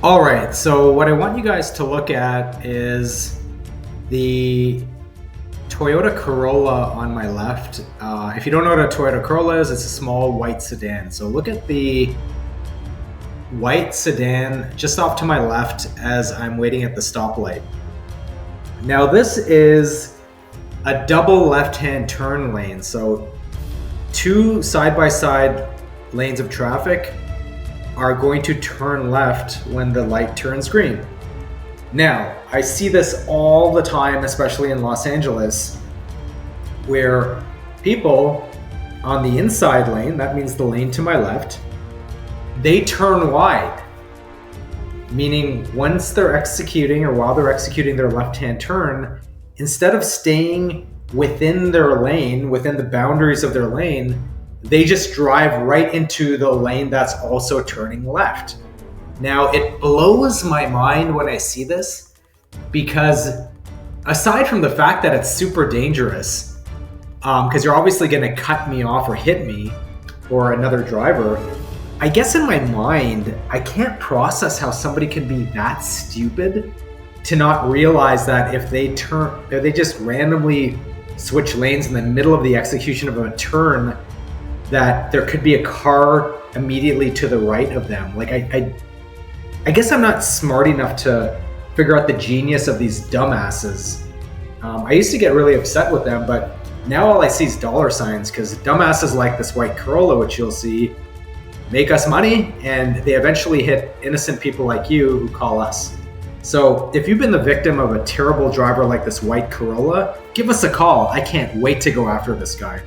All right, so what I want you guys to look at is the Toyota Corolla on my left. If you don't know what a Toyota Corolla is, it's a small white sedan. So look at the white sedan just off to my left as I'm waiting at the stoplight. Now this is a double left-hand turn lane. So two side-by-side lanes of traffic are going to turn left when the light turns green. Now, I see this all the time, especially in Los Angeles, where people on the inside lane, that means the lane to my left, they turn wide. Meaning once they're executing or while they're executing their left-hand turn, instead of staying within their lane, within the boundaries of their lane, they just drive right into the lane that's also turning left. Now, it blows my mind when I see this because aside from the fact that it's super dangerous, because you're obviously going to cut me off or hit me or another driver, I guess in my mind, I can't process how somebody can be that stupid to not realize that if they just randomly switch lanes in the middle of the execution of a turn, that there could be a car immediately to the right of them. Like I guess I'm not smart enough to figure out the genius of these dumbasses. I used to get really upset with them, but now all I see is dollar signs because dumbasses like this white Corolla, which you'll see, make us money and they eventually hit innocent people like you who call us. So if you've been the victim of a terrible driver like this white Corolla, give us a call. I can't wait to go after this guy.